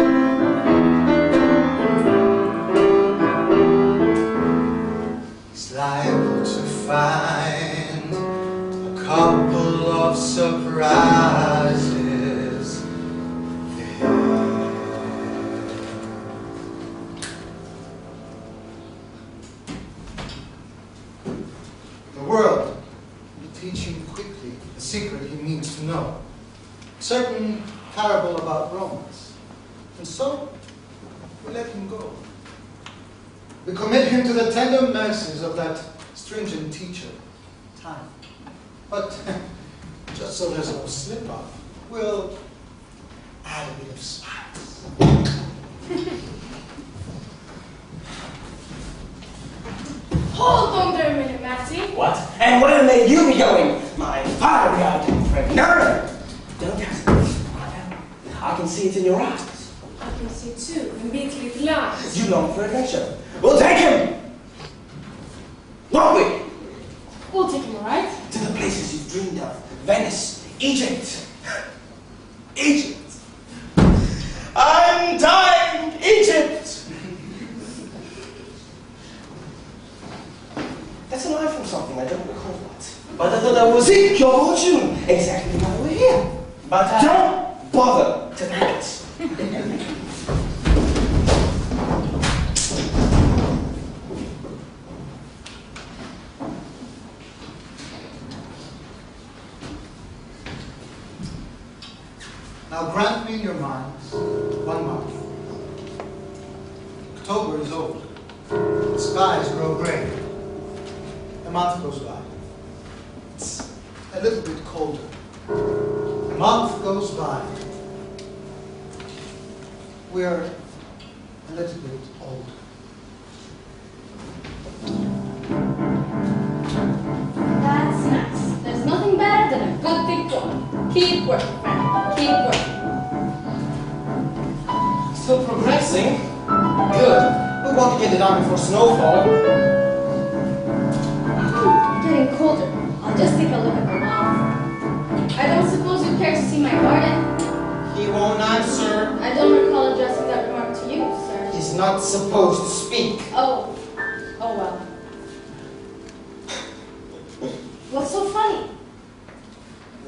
is liable to find a couple of surprises there. The world will teach him quickly the secret he needs to know. A certain parable about romance. And so, we let him go. We commit him to the tender mercies of that stringent teacher, time. But, just so there's no slip-up, we'll add a bit of spice. Hold on there a minute, Matty. What? And where may you be going? My father be out in front. No! Don't ask me. I can see it in your eyes. I can see too, in big little eyes. You long for adventure. We'll take him! Won't we? We'll take him, all right? To the places you've dreamed of. Venice, Egypt. Egypt. I'm dying, Egypt! That's a line from something, I don't recall what. But I thought that was it, your fortune. Exactly why we're here. But Don't bother tonight. Now grant me in your minds 1 month. October is over. The skies grow gray. A month goes by. It's a little bit colder. A month goes by. We're a little bit older. That's nice. There's nothing better than a good big job. Keep working, friend. Keep working. Still progressing. Good. We want to get it done before snowfall. Getting colder. I'll just take a look at the wall. I don't suppose you care to see my garden? He won't answer. I don't recall addressing that remark to you, sir. He's not supposed to speak. Oh. Oh well. What's so funny?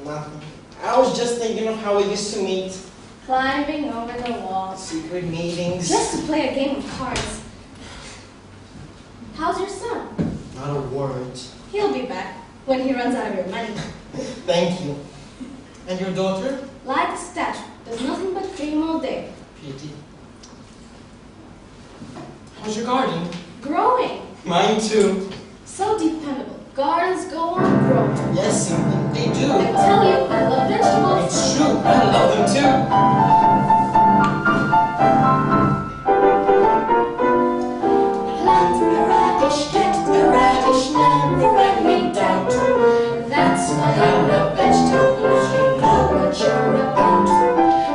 Nothing. I was just thinking of how we used to meet. Climbing over the wall. Secret meetings. Just to play a game of cards. How's your son? Not a word. He'll be back when he runs out of your money. Thank you. And your daughter? Like a statue, does nothing but dream all day. Pity. How's your garden? Growing. Mine too. so dependable. Gardens go on growing. Yes, indeed they do. I tell you, I love vegetables. It's true. I love them too. Plant a radish, get a radish, never any doubt. That's why I love vegetables. You know what you're about.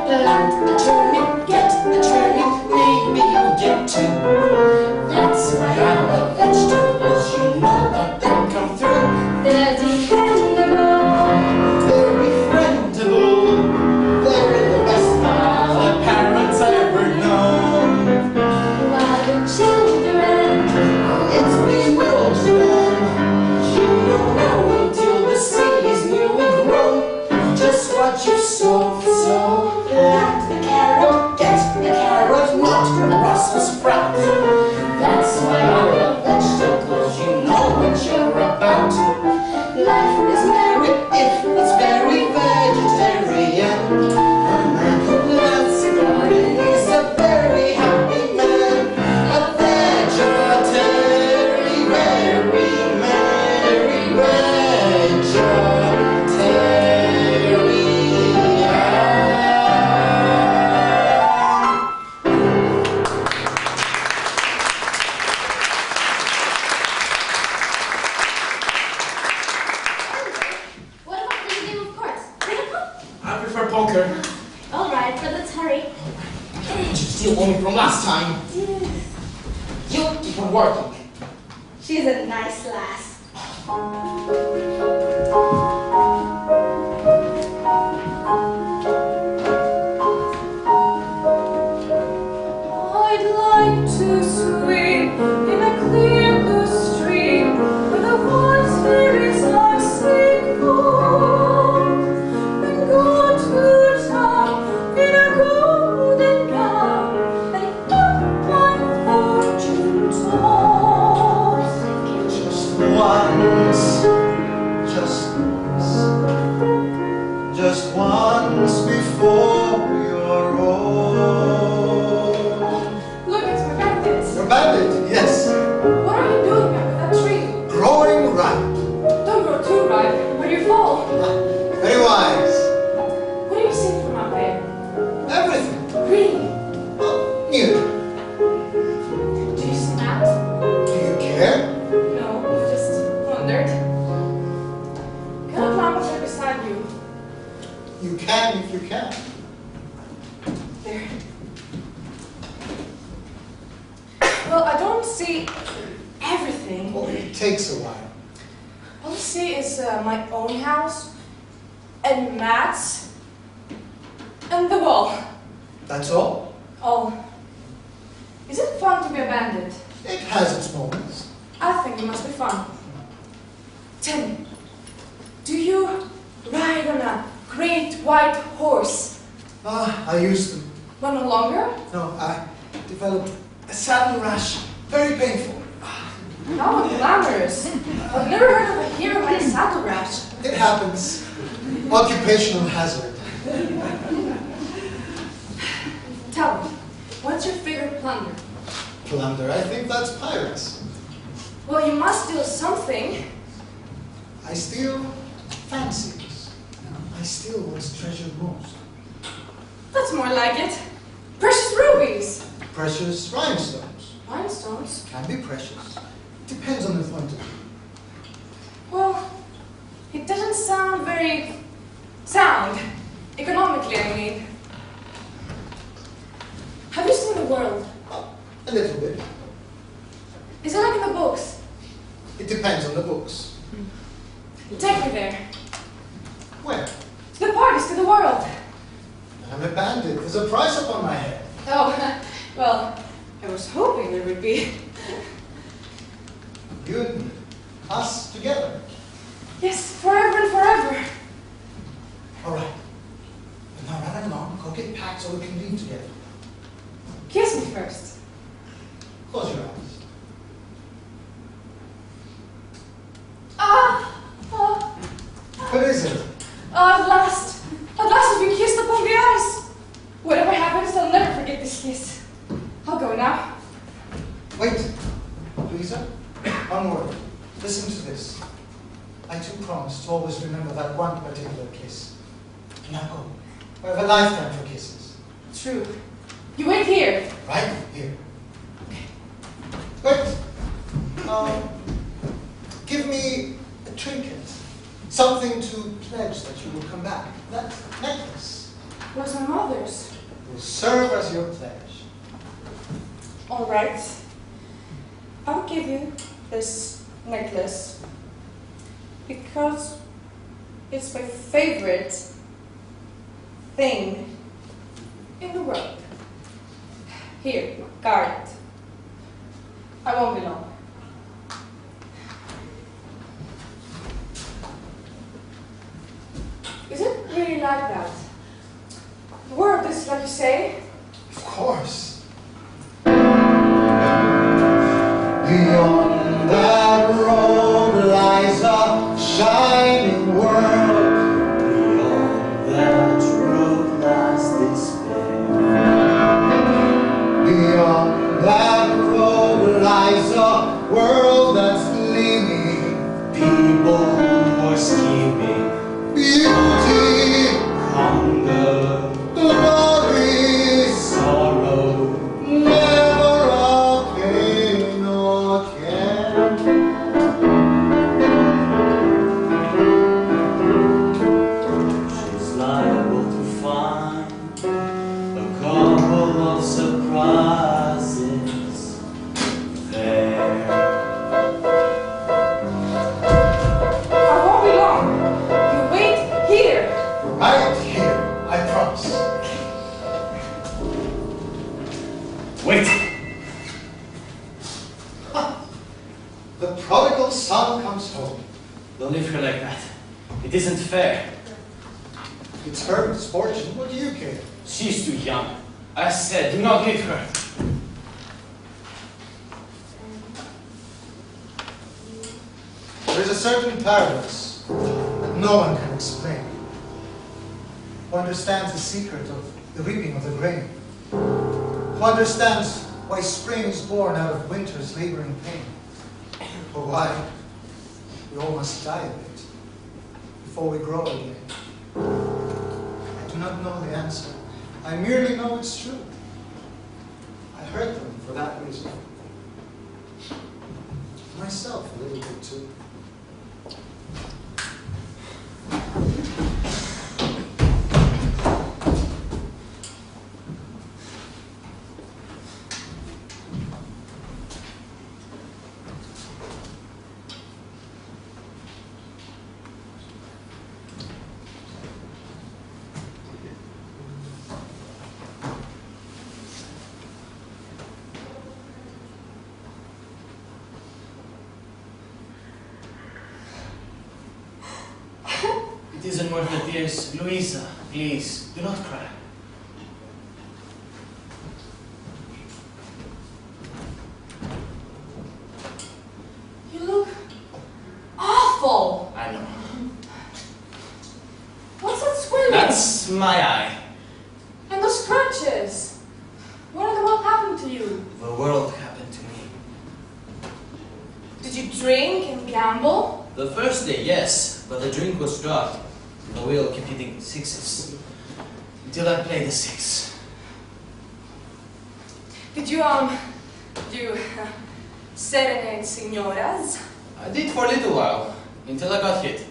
Plant a turnip, get a turnip, maybe you'll get two. That's why I love vegetables. You know that they come through. They're dependable. They're befriendable. They're in the best pile that parents ever known. While the children, It's bewildering. You don't know until the seed is newly grown. Just what you sow. plant a carrot, Get the carrot, not a Brussels sprout. that's why I love vegetables. You know what you're about. Life is merry. If it's very vegetarian, a man who plants a garden is a very happy man. A vegetarian, very merry vegetarian. What about this game of cards? Bring it up. I prefer poker. All right, but let's hurry. Did you steal money from last time? You keep on working. She's a nice lass. I'd like to swim in a clear blue stream where the water's fairies are single, and go to the top in a golden gown and up my fortune toss. Just once, just once before you're old. Look, it's my bandit. Your bandit, yes, What are you doing up with that tree? growing ripe. Don't grow too ripe, or you fall. Very wise. What do you see from up there? Everything. Green. Well, new. Do you snap? Do you care? No, just wondered. Can I climb up there beside you? You can if you can. There. Well, I don't see everything. Well, it takes a while. All I see is my own house, and Matt's, and the wall. That's all. Oh. Is it fun to be a bandit? It has its moments. I think it must be fun. Tell me, do you ride on a great white horse? I used to. But no longer? No, I developed a saddle rash. Very painful. How glamorous. I've never heard of a hero with a saddle rash. It happens. Occupational hazard. Tell me, what's your favorite plunder? Plunder, I think that's pirates. Well, you must steal something. I steal fancies. I steal what's treasured most. That's more like it. Precious rubies. Precious rhinestones. Rhinestones? Can be precious. Depends on the point of view. Well, it doesn't sound very sound. Economically, I mean. Have you seen the world? A little bit. Is it like in the books? It depends on the books. Take me there. Where? To the parties, to the world. I'm a bandit. There's a price upon my head. Oh, well, I was hoping there would be. You and me. Us together. Yes, forever and forever. All right. And now run along. Go get packed so we can leave together. Kiss me first. Close your eyes. What is it? At last I've been kissed upon the eyes. Whatever happens, I'll never forget this kiss. I'll go now. Wait. Luisa, one word. Listen to this. I too promise to always remember that one particular kiss. Now go. I have a lifetime for kisses. True. You wait here. Right here. But, give me a trinket. Something to pledge that you will come back. That necklace It was my mother's. will serve as your pledge. All right. I'll give you this necklace because it's my favorite thing in the world. Here, guard it. I won't be long. Is it really like that? The world is like you say? Of course. Beyond that road lies a shining world. Beyond that road lies despair. Beyond that road lies a world that's gleaming. People who are scheming. Beauty, Hunger. glory, Sorrow. never a pain or care. She's liable to find a couple of surprises there. I won't be long. You wait here. Right here, I promise. Wait! The prodigal son comes home. Don't leave her like that. It isn't fair. It's her misfortune. What do you care? She's too young. I said, do not leave her. There's a certain paradox that no one can explain. Who understands the secret of the reaping of the grain? Who understands why spring is born out of winter's laboring pain? Or why we all must die a bit before we grow again? I do not know the answer. I merely know it's true. I heard them for that reason. Myself a little bit too. It isn't worth the tears. Luisa, please, do not cry. You look awful. I know. What's that squirming? That's my eye. And the scratches. What in the world happened to you? The world happened to me. Did you drink and gamble? The first day, yes, but the drink was drugged. The wheel kept hitting sixes. Until I played the six. Did you serenade signoras? I did for a little while, until I got hit.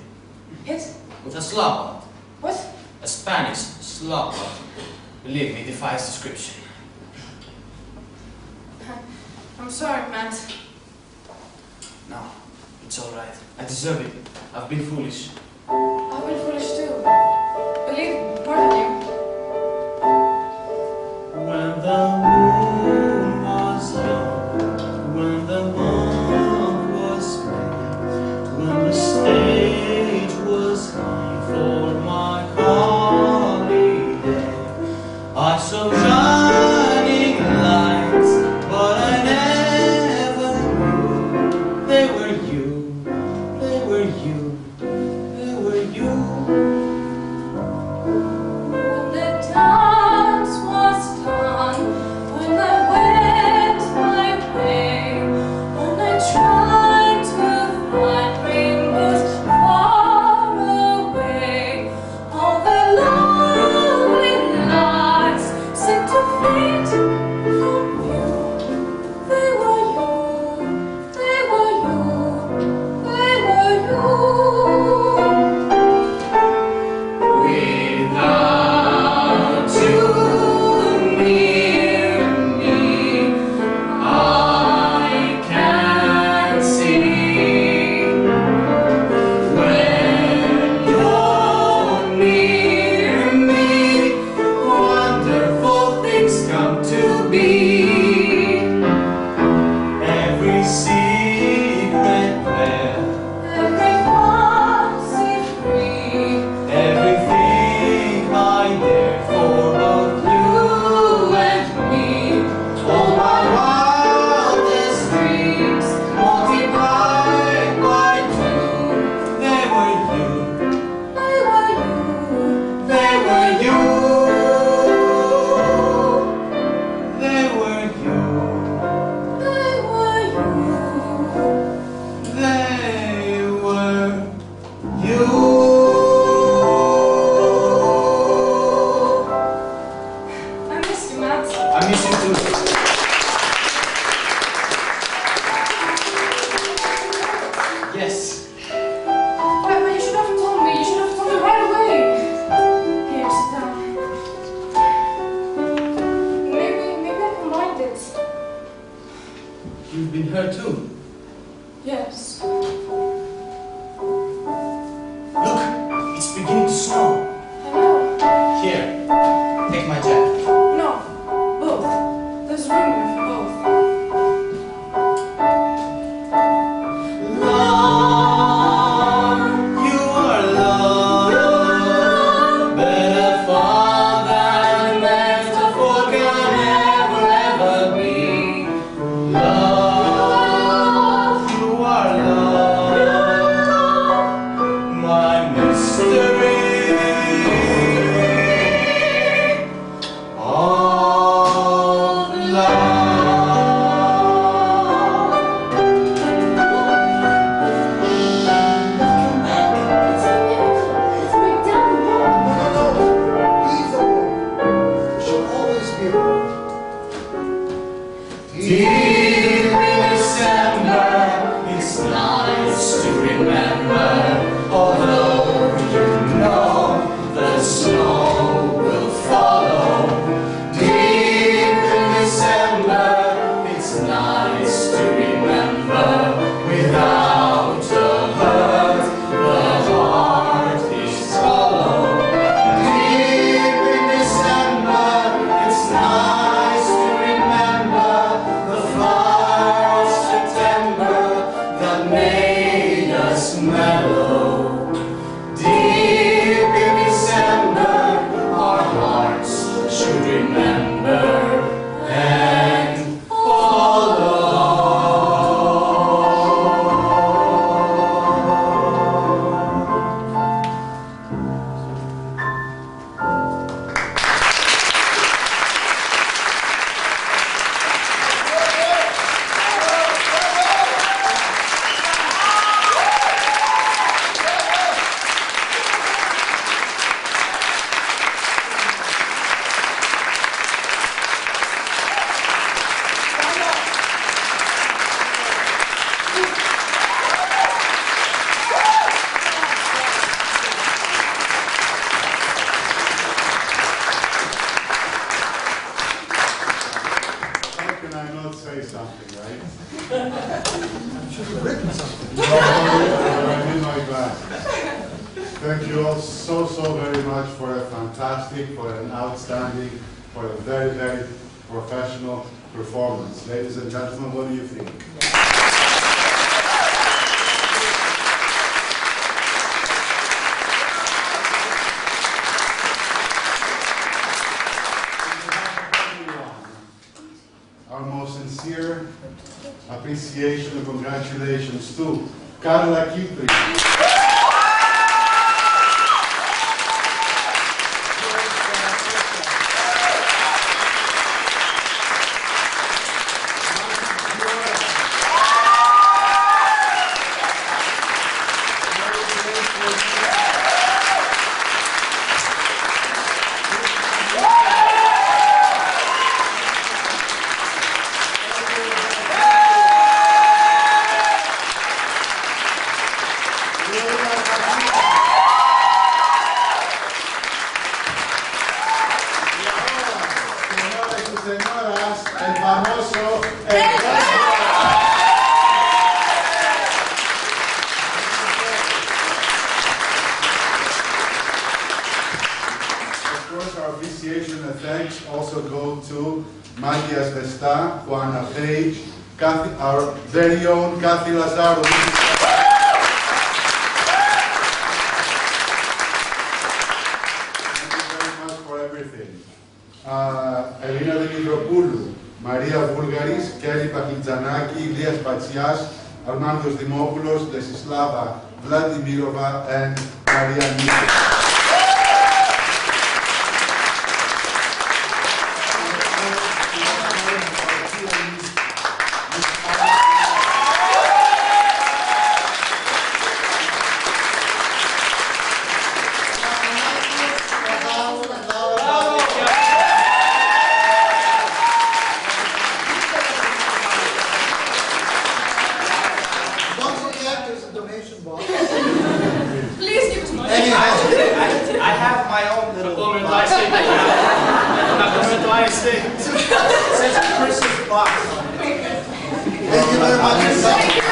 Hit? With a slap. What? A Spanish slap. Believe me, defies description. I'm sorry, Matt. No, it's alright. I deserve it. I've been foolish. I've been foolish too. Believe more than you. When the moon was young, when the month was spring, when the stage was high for my holiday, I saw shining lights, but I never knew they were you, they were you, they Yes. Look, it's beginning to snow. I know. Here, take my jacket. No. Both. There's room here for both. Love, you are love. Better far than metaphor can ever be. Love, you are love. My mystery. Of love. It's a miracle. Let's break down the wall. No. Leave the war. There should always be a war. Deep in December, it's nice to remember, although you know the snow will follow. Deep in December, it's nice to remember, without a hurt, the heart is hollow. Deep in December, it's nice to remember the fire of September that made us mellow. Deep in December, our hearts should remember and follow. How can I not say something, right? Should have written something. No, I need my glasses. Thank you all so very much for a fantastic, for an outstanding, for a very professional performance. Ladies and gentlemen, what do you think? Our most sincere appreciation and congratulations to Carla Kypri, señoras, el famoso Of course, our appreciation and thanks also go to Maggie Asvesta, Juana Page, Cathy, our very own Cathy Lazarou. Elina Dimitropoulou, Voulgaris, Bahlitzanaki, Ilias Batsias, Armandos Dimopoulos, Desislava Vladimirova, and Miranda. Don't forget there's a donation box. Please give us money. I have my own little government I stick. Not government I stick. It says Christmas box. Thank you very much.